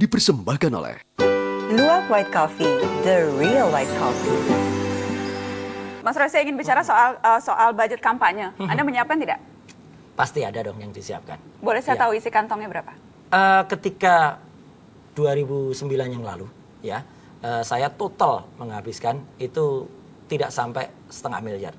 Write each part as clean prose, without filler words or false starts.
dipersembahkan oleh Luwak White Coffee, the real white coffee. Mas Roy, saya ingin bicara soal budget kampanye. Anda menyiapkan tidak? Pasti ada dong yang disiapkan. Boleh saya Ya. tahu isi kantongnya berapa? Ketika 2009 yang lalu, ya, saya total menghabiskan itu tidak sampai setengah miliar,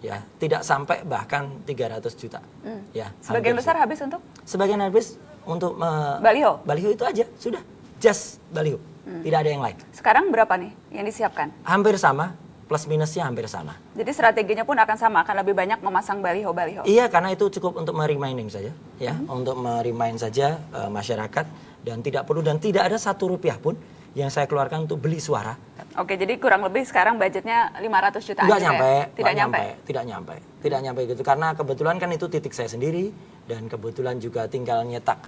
ya, tidak sampai bahkan 300 juta, ya. Sebagian hampir besar sih. habis untuk Sebagian habis untuk baliho. baliho itu aja, sudah, just baliho, tidak ada yang lain. Sekarang berapa nih yang disiapkan? Hampir sama, plus minusnya hampir sama. Jadi strateginya pun akan sama, akan lebih banyak memasang baliho-baliho. Iya, karena itu cukup untuk mereminding saja, ya, untuk meremind saja masyarakat, dan tidak perlu dan tidak ada Rp1 pun yang saya keluarkan untuk beli suara. Oke, jadi kurang lebih sekarang budgetnya 500 jutaan. Tidak juga nyampe, ya? Tidak nyampe. tidak nyampe gitu, karena kebetulan kan itu titik saya sendiri, dan kebetulan juga tinggal nyetak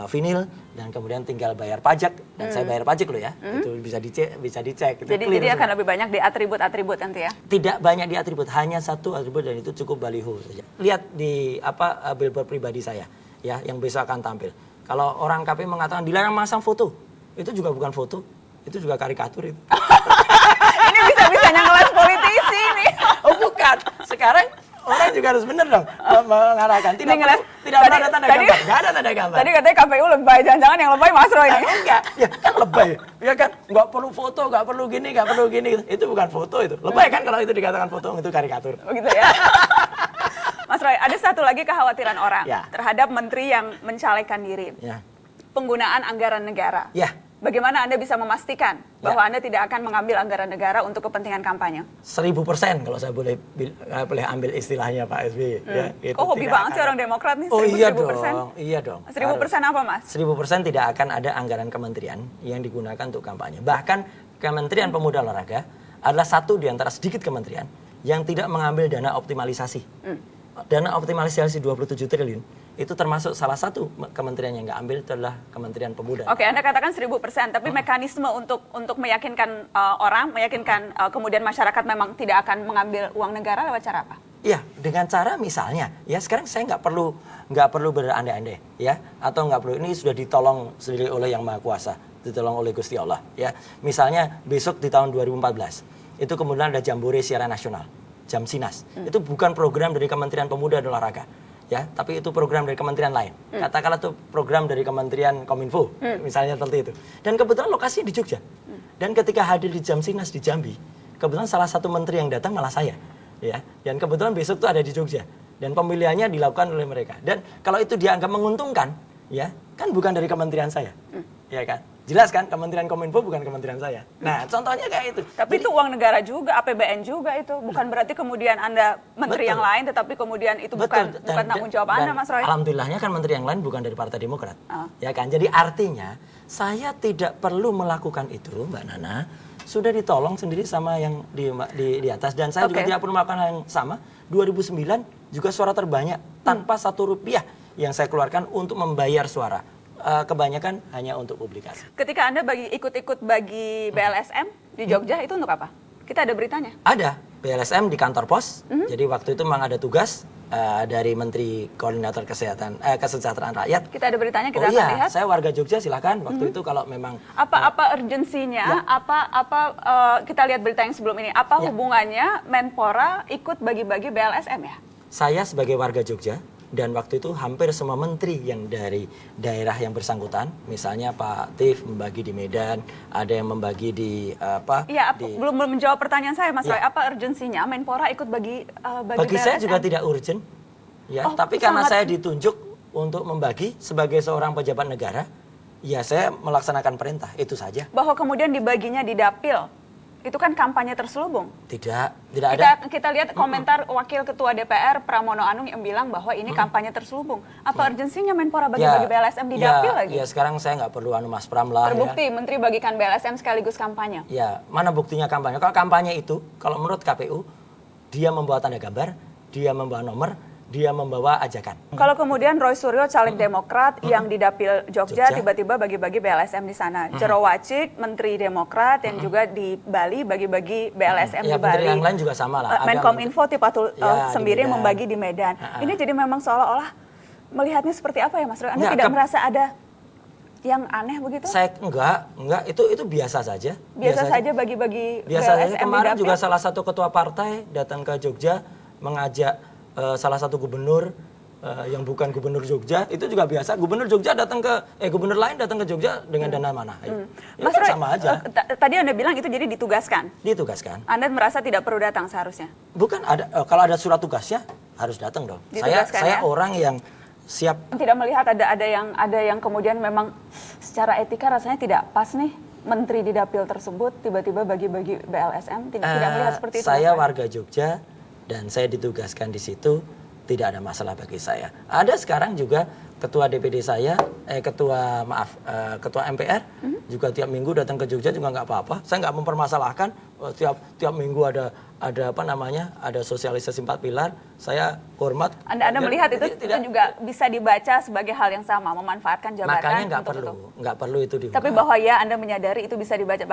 vinil, dan kemudian tinggal bayar pajak, dan saya bayar pajak loh ya, itu bisa dicek. Itu Jadi clear akan semua. lebih banyak di atribut-atribut nanti ya. Tidak banyak di atribut, hanya satu atribut, dan itu cukup baliho saja. Lihat di billboard pribadi saya, ya, yang besok akan tampil. Kalau orang KPU mengatakan dilarang masang foto, itu juga bukan foto, itu juga karikatur itu. Ini bisa-bisanya ngeles politisi nih. Oh bukan, sekarang orang juga harus benar dong mengarahkan. Tidak Ini ngeles. tidak pernah ada tanda Tadi- gambar, nggak ada tanda gambar. Tadi katanya KPU lebay, jangan-jangan yang lebay Mas Roy nih. Enggak, ya kan lebay, ya kan, nggak perlu foto, nggak perlu gini, nggak perlu gini, itu bukan foto itu. Lebay kan kalau itu dikatakan foto, itu karikatur. Begitu ya. Mas Roy, ada satu lagi kekhawatiran orang Ya. terhadap menteri yang mencalekkan diri. Ya, Penggunaan anggaran negara. ya. Bagaimana Anda bisa memastikan bahwa Ya. Anda tidak akan mengambil anggaran negara untuk kepentingan kampanye? 1000% kalau saya boleh ambil istilahnya Pak SBY. Ya, itu Kok hobi tidak banget akan sih orang ada. Demokrat nih, Oh iya 1000%? dong, iya dong. 1000% apa Mas? 1000% tidak akan ada anggaran kementerian yang digunakan untuk kampanye. Bahkan Kementerian Pemuda Olahraga adalah satu di antara sedikit kementerian yang tidak mengambil dana optimalisasi. Dana optimalisasi 27 triliun itu termasuk salah satu kementerian yang nggak ambil, itu adalah Kementerian Pemuda. Oke, Anda katakan 1000%, tapi mekanisme untuk meyakinkan orang, meyakinkan kemudian masyarakat memang tidak akan mengambil uang negara lewat cara apa? Iya, dengan cara misalnya, ya sekarang saya nggak perlu berandai-andai, ya, atau nggak perlu, ini sudah ditolong sendiri oleh Yang Maha Kuasa, ditolong oleh Gusti Allah, ya. Misalnya besok di tahun 2014 itu kemudian ada Jambore Siaran Nasional, Jam Sinas, itu bukan program dari Kementerian Pemuda dan Olahraga, ya, tapi itu program dari kementerian lain. Katakanlah itu program dari Kementerian Kominfo, misalnya seperti itu. Dan kebetulan lokasinya di Jogja. Dan ketika hadir di Jam Sinas di Jambi, kebetulan salah satu menteri yang datang malah saya. Ya, dan kebetulan besok tuh ada di Jogja, dan pemilihannya dilakukan oleh mereka. Dan kalau itu dianggap menguntungkan, ya kan bukan dari kementerian saya, ya kan, jelas kan, Kementerian Kominfo bukan kementerian saya. Nah, contohnya kayak itu. Tapi itu uang negara juga, APBN juga itu. Bukan berarti kemudian Anda menteri Betul. yang lain, tetapi kemudian itu bukan tanggung jawab Anda, Mas Roy. Alhamdulillahnya kan menteri yang lain bukan dari Partai Demokrat, Oh. ya kan. Jadi artinya saya tidak perlu melakukan itu, Mbak Nana. Sudah ditolong sendiri sama yang di atas, dan saya juga Oke. tidak perlu melakukan hal yang sama. 2009 juga suara terbanyak tanpa Rp1 yang saya keluarkan untuk membayar suara. Kebanyakan hanya untuk publikasi. Ketika Anda ikut-ikut bagi BLSM di Jogja, itu untuk apa? Kita ada beritanya. Ada BLSM di kantor pos. Jadi waktu itu memang ada tugas dari Menteri Koordinator Kesejahteraan Rakyat. Kita ada beritanya, kita Oh akan iya, lihat. saya warga Jogja, silakan. Waktu itu kalau memang Apa urgensinya? Kita lihat berita yang sebelum ini. Apa Ya. hubungannya Menpora ikut bagi-bagi BLSM ya? saya sebagai warga Jogja, dan waktu itu hampir semua menteri yang dari daerah yang bersangkutan, misalnya Pak Tif membagi di Medan, ada yang membagi di Iya, di- belum menjawab pertanyaan saya, Mas Ya. Roy. Apa urgensinya Menpora ikut bagi bagi saya BLSM? juga tidak urgent, ya. Oh, Tapi karena sangat- saya ditunjuk untuk membagi sebagai seorang pejabat negara, ya saya melaksanakan perintah, itu saja. Bahwa kemudian dibaginya di dapil. Itu kan kampanye terselubung. Tidak ada. Kita lihat komentar Wakil Ketua DPR Pramono Anung yang bilang bahwa ini kampanye terselubung. Apa urgensinya Menpora bagi-bagi BLSM di dapil lagi? Ya sekarang saya nggak perlu Mas Pram lah. Terbukti Menteri bagikan BLSM sekaligus kampanye. Ya, mana buktinya kampanye? Kalau kampanye itu, kalau menurut KPU, dia membawa tanda gambar, dia membawa nomor, dia membawa ajakan. Kalau kemudian Roy Suryo caleg Demokrat yang di dapil Jogja Jogja. tiba-tiba bagi-bagi BLSM di sana. Jero Wacik, Menteri Demokrat yang juga di Bali bagi-bagi BLSM Ya, di Bali. menteri yang lain juga sama lah. Ada Menkominfo Tipatul Ya, di Sembiri Medan. membagi di Medan. Ini jadi memang seolah-olah melihatnya seperti apa ya Mas Roy? Anda tidak merasa ada yang aneh begitu? Saya enggak, itu biasa saja. Biasa saja bagi-bagi biasa saja. BLSM Kemarin di juga Dapil? salah satu ketua partai datang ke Jogja mengajak salah satu gubernur yang bukan gubernur Jogja, itu juga biasa. Gubernur Jogja datang gubernur lain datang ke Jogja dengan dana mana? Ya, Mas kan Roy, sama aja. tadi Anda bilang itu jadi ditugaskan. Ditugaskan. Anda merasa tidak perlu datang seharusnya? Bukan ada kalau ada surat tugasnya harus datang dong. Ditugaskan, Saya ya? orang yang siap. Tidak melihat ada yang kemudian memang secara etika rasanya tidak pas nih, menteri di dapil tersebut tiba-tiba bagi-bagi BLSM, tidak melihat seperti itu. Saya Mas Roy? warga Jogja dan saya ditugaskan di situ, tidak ada masalah bagi saya. Ada sekarang juga ketua DPD saya, ketua MPR juga tiap minggu datang ke Jogja juga nggak apa-apa. Saya nggak mempermasalahkan. Tiap minggu ada sosialisasi 4 pilar. Saya hormat. Anda melihat itu juga bisa dibaca sebagai hal yang sama, memanfaatkan jabatan. Makanya nggak perlu itu diungkap. Tapi bahwa ya Anda menyadari itu bisa dibaca,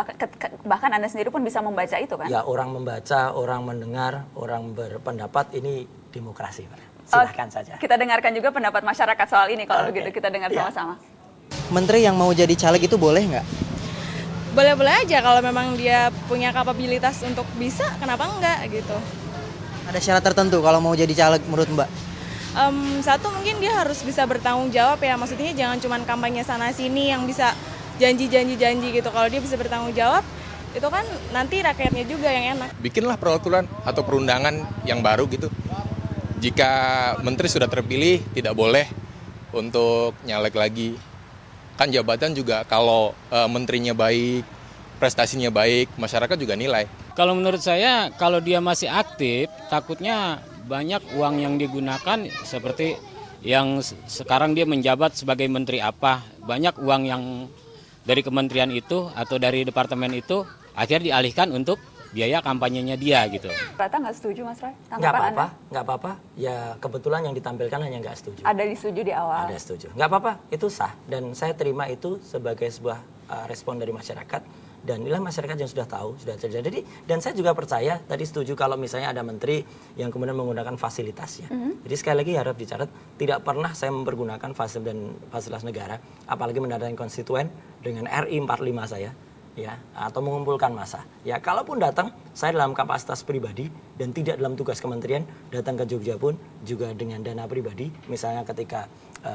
bahkan Anda sendiri pun bisa membaca itu kan? Ya, orang membaca, orang mendengar, orang berpendapat, ini demokrasi, Pak. Silahkan saja. Kita dengarkan juga pendapat masyarakat soal ini kalau begitu, kita dengar Ya. sama-sama. Menteri yang mau jadi caleg itu boleh nggak? Boleh-boleh aja kalau memang dia punya kapabilitas untuk bisa, kenapa enggak gitu. Ada syarat tertentu kalau mau jadi caleg menurut Mbak? Satu mungkin dia harus bisa bertanggung jawab ya, maksudnya jangan cuma kampanye sana sini yang bisa janji gitu. Kalau dia bisa bertanggung jawab, itu kan nanti rakyatnya juga yang enak. Bikinlah peraturan atau perundangan yang baru gitu. Jika menteri sudah terpilih, tidak boleh untuk nyalek lagi. Kan jabatan juga kalau menterinya baik, prestasinya baik, masyarakat juga nilai. Kalau menurut saya, kalau dia masih aktif, takutnya banyak uang yang digunakan seperti yang sekarang dia menjabat sebagai menteri apa. Banyak uang yang dari kementerian itu atau dari departemen itu akhirnya dialihkan untuk biaya kampanyenya dia gitu. Rata nggak setuju Mas Roy? Nggak apa-apa. Ya kebetulan yang ditampilkan hanya nggak setuju. Ada disetujui di awal. Ada setuju. Nggak apa-apa, itu sah. Dan saya terima itu sebagai sebuah respon dari masyarakat. Dan inilah masyarakat yang sudah tahu, sudah terjadi. Dan saya juga percaya, tadi setuju kalau misalnya ada menteri yang kemudian menggunakan fasilitasnya. Jadi sekali lagi harap dicatat, tidak pernah saya mempergunakan fasilitas negara, apalagi mendatangi konstituen dengan RI 45 saya. Ya, atau mengumpulkan massa. Ya, kalaupun datang, saya dalam kapasitas pribadi dan tidak dalam tugas kementerian, datang ke Jogja pun juga dengan dana pribadi, misalnya ketika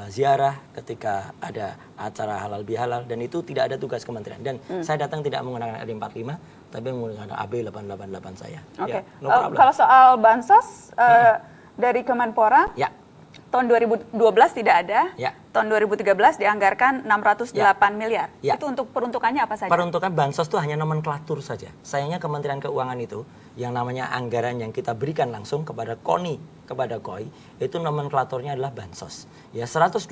ziarah, ketika ada acara halal bihalal, dan itu tidak ada tugas kementerian. Dan saya datang tidak menggunakan RI45, tapi menggunakan AB 888 saya. Oke. Ya, no problem. Kalau soal bansos dari Kemenpora, Ya. tahun 2012 tidak ada. Ya. Tahun 2013 dianggarkan 608 miliar. Ya. Itu untuk peruntukannya apa saja? Peruntukan bansos itu hanya nomenklatur saja. Sayangnya Kementerian Keuangan itu, yang namanya anggaran yang kita berikan langsung kepada KONI, kepada KOI, itu nomenklaturnya adalah bansos. Ya, 128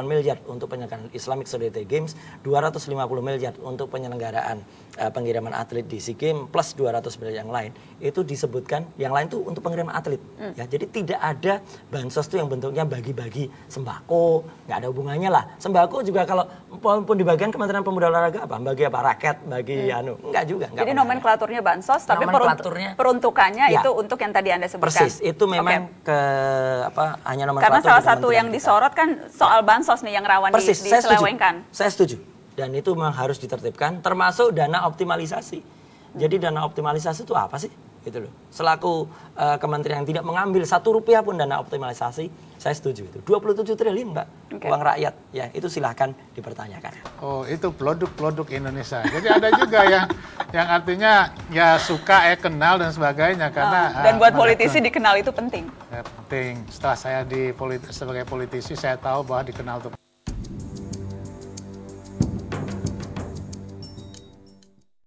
miliar untuk penyelenggaraan Islamic Solidarity Games, 250 miliar untuk penyelenggaraan pengiriman atlet di SEA Games, plus 200 miliar yang lain. Itu disebutkan, yang lain itu untuk pengiriman atlet. Ya, jadi tidak ada bansos itu yang bentuknya bagi-bagi sembako, nggak ada hubungannya lah. Sembako juga kalau pun dibagikan Kementerian Pemuda Olahraga apa? Bagi apa? Raket, bagi enggak juga. Jadi nomenklaturnya bansos, tapi peruntukannya Ya. itu untuk yang tadi Anda sebutkan. Persis, itu memang hanya nomenklatur. Karena salah di satu kementerian yang kita. disorot kan soal bansos nih yang rawan Persis, saya setuju. diselewengkan. Saya setuju. Dan itu memang harus ditertibkan, termasuk dana optimalisasi. Jadi dana optimalisasi itu apa sih? Gitu loh. Selaku kementerian yang tidak mengambil 1 rupiah pun dana optimalisasi, saya setuju itu. 27 triliun, Mbak, uang rakyat. Ya, itu silahkan dipertanyakan. Oh, itu produk-produk Indonesia. Jadi ada juga yang artinya ya suka, kenal dan sebagainya karena Dan buat politisi dikenal itu penting. penting. Setelah saya sebagai politisi saya tahu bahwa dikenal itu